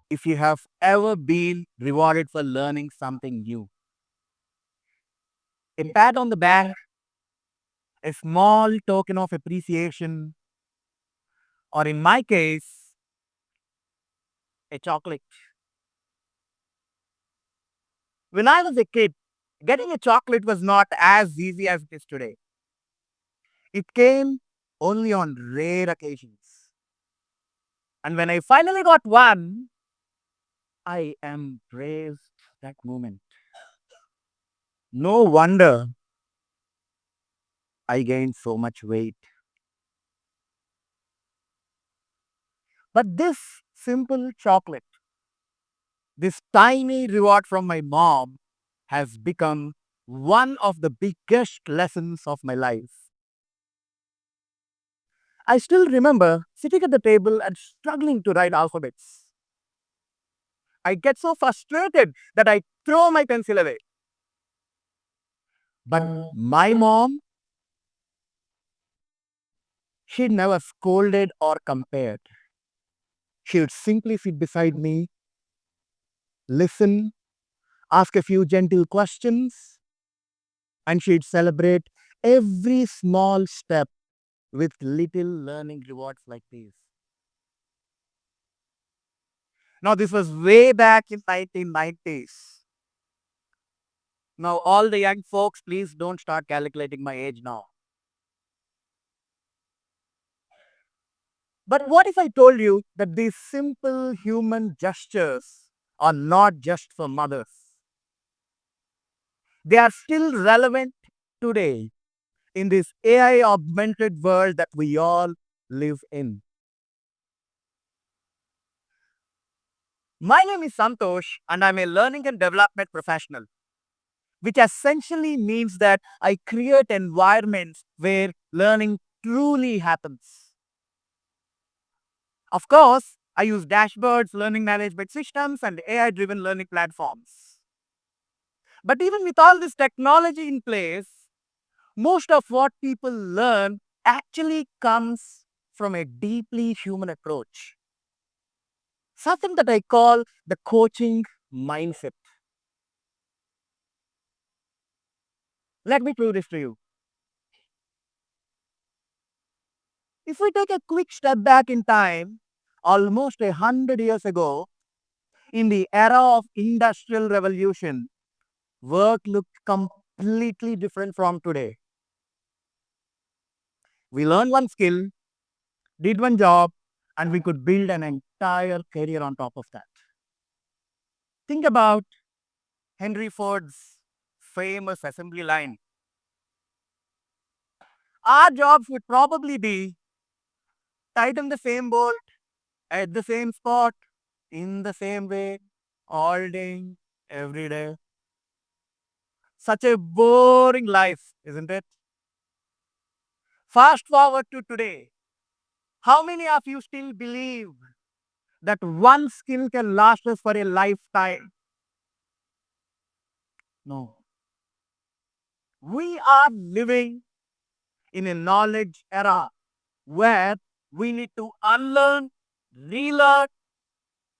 if you have ever been rewarded for learning something new. A pat on the back, a small token of appreciation, or in my case, a chocolate. When I was a kid, getting a chocolate was not as easy as it is today. It came only on rare occasions. And when I finally got one, I embraced that moment. No wonder I gained so much weight. But this simple chocolate, this tiny reward from my mom, has become one of the biggest lessons of my life. I still remember sitting at the table and struggling to write alphabets. I get so frustrated that I throw my pencil away. But my mom, she never scolded or compared. She would simply sit beside me, listen, ask a few gentle questions, and she'd celebrate every small step with little learning rewards like these. Now, this was way back in 1990s. Now, all the young folks, please don't start calculating my age now. But what if I told you that these simple human gestures are not just for mothers? They are still relevant today in this AI augmented world that we all live in. My name is Santosh, and I'm a learning and development professional, which essentially means that I create environments where learning truly happens. Of course, I use dashboards, learning management systems, and AI driven learning platforms. But even with all this technology in place, most of what people learn actually comes from a deeply human approach. Something that I call the coaching mindset. Let me prove this to you. If we take a quick step back in time, almost 100 years ago, in the era of industrial revolution, work looked completely different from today. We learned one skill, did one job, and we could build an entire career on top of that. Think about Henry Ford's famous assembly line. Our jobs would probably be tighten the same bolt at the same spot in the same way all day, every day. Such a boring life, isn't it? Fast forward to today. How many of you still believe that one skill can last us for a lifetime? No. We are living in a knowledge era where we need to unlearn, relearn,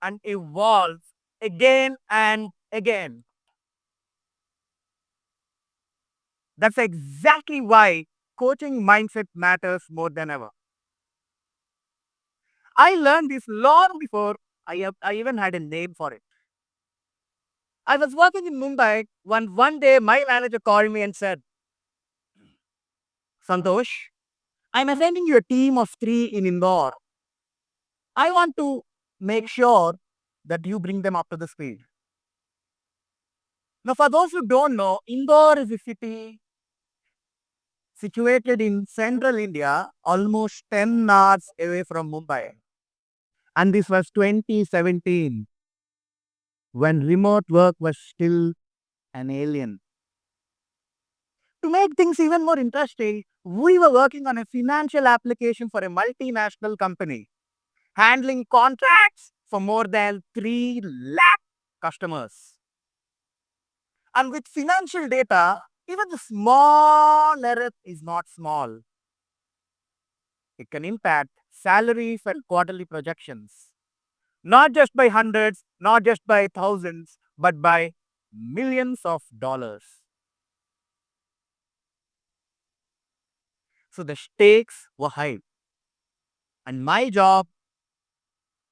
and evolve again and again. That's exactly why coaching mindset matters more than ever. I learned this long before I even had a name for it. I was working in Mumbai when one day my manager called me and said, Santosh, I'm assigning you a team of 3 in Indore. I want to make sure that you bring them up to the speed. Now, for those who don't know, Indore is a city situated in central India, almost 10 hours away from Mumbai. And this was 2017 when remote work was still an alien. To make things even more interesting, we were working on a financial application for a multinational company, handling contracts for more than 3 lakh customers. And with financial data, even the small error is not small. It can impact salaries and quarterly projections. Not just by hundreds, not just by thousands, but by millions of dollars. So the stakes were high. And my job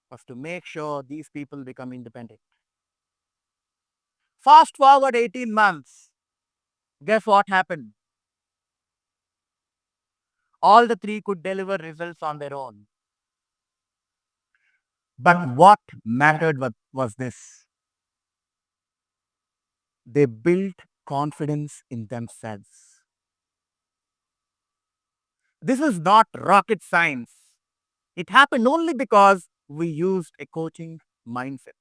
was to make sure these people become independent. Fast forward 18 months. Guess what happened? All the three could deliver results on their own. But what mattered was this: they built confidence in themselves. This is not rocket science. It happened only because we used a coaching mindset.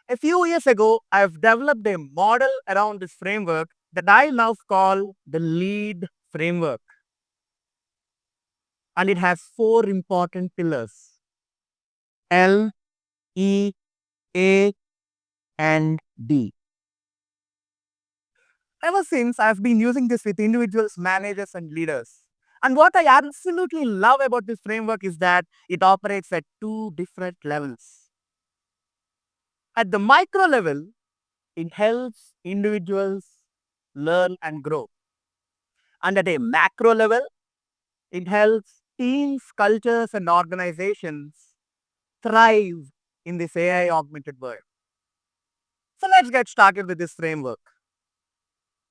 A few years ago, I've developed a model around this framework that I now call the lead framework. And it has four important pillars: L, E, A, and D. Ever since, I've been using this with individuals, managers, and leaders. And what I absolutely love about this framework is that it operates at two different levels. At the micro level, it helps individuals learn and grow. And at a macro level, it helps teams, cultures, and organizations thrive in this AI augmented world. So let's get started with this framework.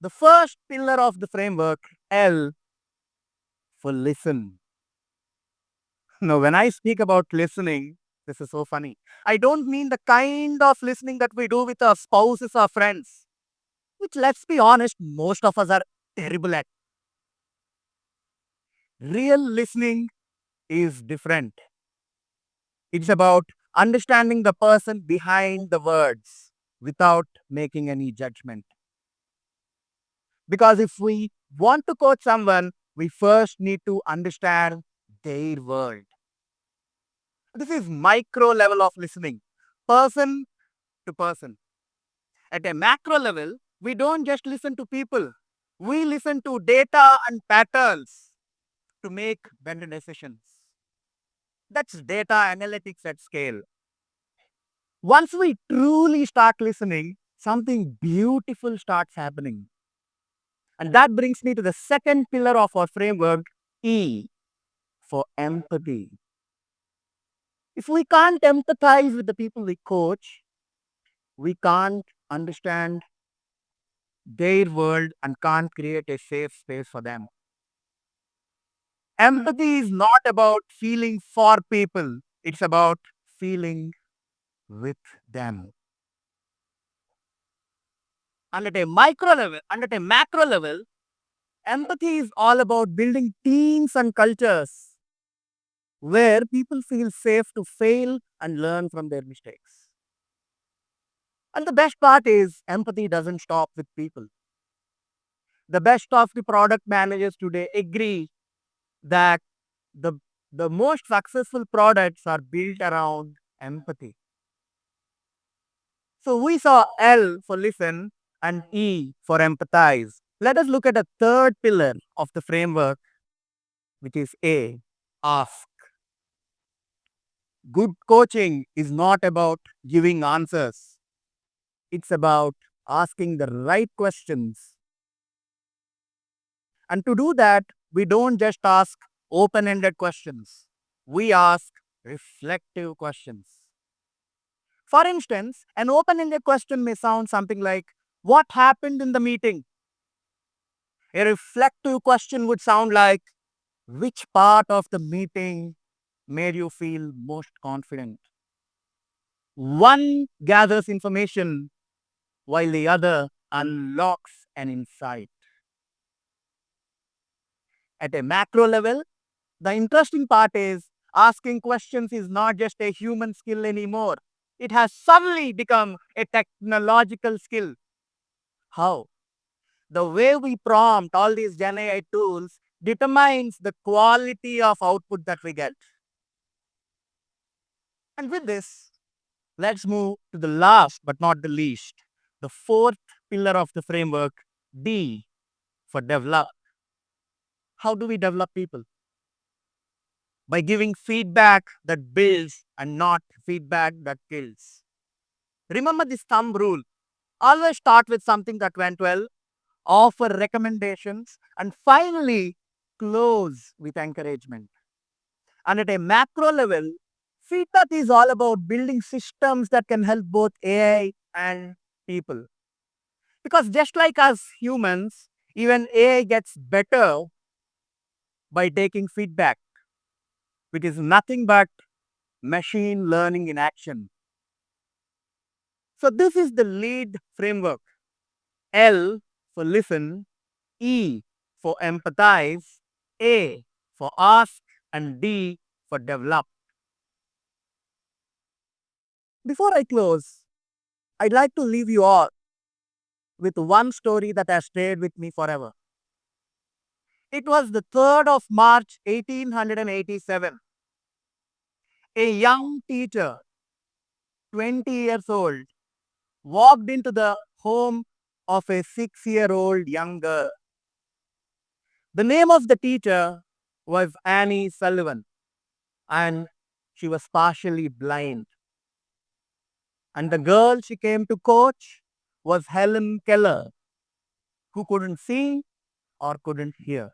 The first pillar of the framework, L, for listen. Now, when I speak about listening, this is so funny. I don't mean the kind of listening that we do with our spouses or friends, which, let's be honest, most of us are terrible at. Real listening is different. It's about understanding the person behind the words without making any judgment. Because if we want to coach someone, we first need to understand their world. This is micro level of listening, person to person. At a macro level, we don't just listen to people. We listen to data and patterns to make better decisions. That's data analytics at scale. Once we truly start listening, something beautiful starts happening. And that brings me to the second pillar of our framework, E, for empathy. If we can't empathize with the people we coach, we can't understand their world and can't create a safe space for them. Empathy is not about feeling for people, it's about feeling with them. And at a micro level, and at a macro level, empathy is all about building teams and cultures where people feel safe to fail and learn from their mistakes. And the best part is empathy doesn't stop with people. The best of the product managers today agree that the, the most successful products are built around empathy. So we saw L for listen and E for empathize. Let us look at a third pillar of the framework, which is A, ask. Good coaching is not about giving answers. It's about asking the right questions. And to do that, we don't just ask open-ended questions. We ask reflective questions. For instance, an open-ended question may sound something like, what happened in the meeting? A reflective question would sound like, which part of the meeting made you feel most confident? One gathers information while the other unlocks an insight. At a macro level, the interesting part is asking questions is not just a human skill anymore. It has suddenly become a technological skill. How? The way we prompt all these Gen AI tools determines the quality of output that we get. And with this, let's move to the last but not the least, the fourth pillar of the framework, D, for develop. How do we develop people? by giving feedback that builds and not feedback that kills. Remember this thumb rule. Always start with something that went well, offer recommendations, and finally close with encouragement. And at a macro level, feedback is all about building systems that can help both AI and people. Because just like us humans, even AI gets better by taking feedback, which is nothing but machine learning in action. So, this is the lead framework. L for listen, E for empathize, A for ask, and D for develop. Before I close, I'd like to leave you all with one story that has stayed with me forever. It was the 3rd of March 1887. A young teacher, 20 years old, walked into the home of a 6-year-old young girl. The name of the teacher was Annie Sullivan, and she was partially blind. And the girl she came to coach was Helen Keller, who couldn't see or couldn't hear.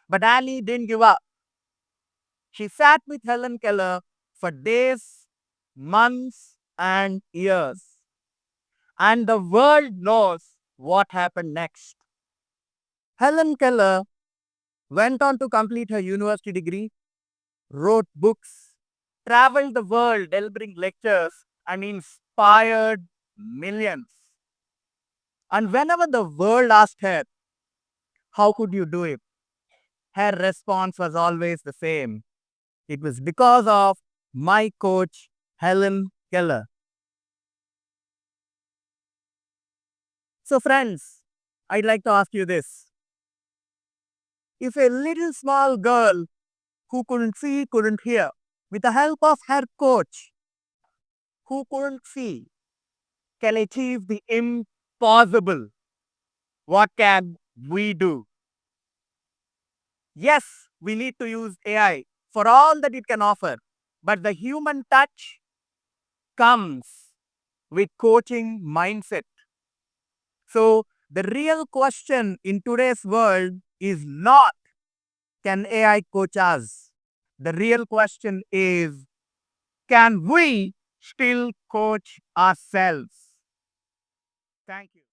But Annie didn't give up. She sat with Helen Keller for days, months, and years. And the world knows what happened next. Helen Keller went on to complete her university degree, wrote books, traveled the world delivering lectures, and inspired millions. And whenever the world asked her, how could you do it? Her response was always the same. It was because of my coach, Helen Keller. So, friends, I'd like to ask you this. If a little small girl who couldn't see, couldn't hear, with the help of her coach, who couldn't see, can achieve the impossible, what can we do? Yes, we need to use AI for all that it can offer, but the human touch comes with coaching mindset. So, the real question in today's world is not, can AI coach us? The real question is, can we still coach ourselves? Thank you.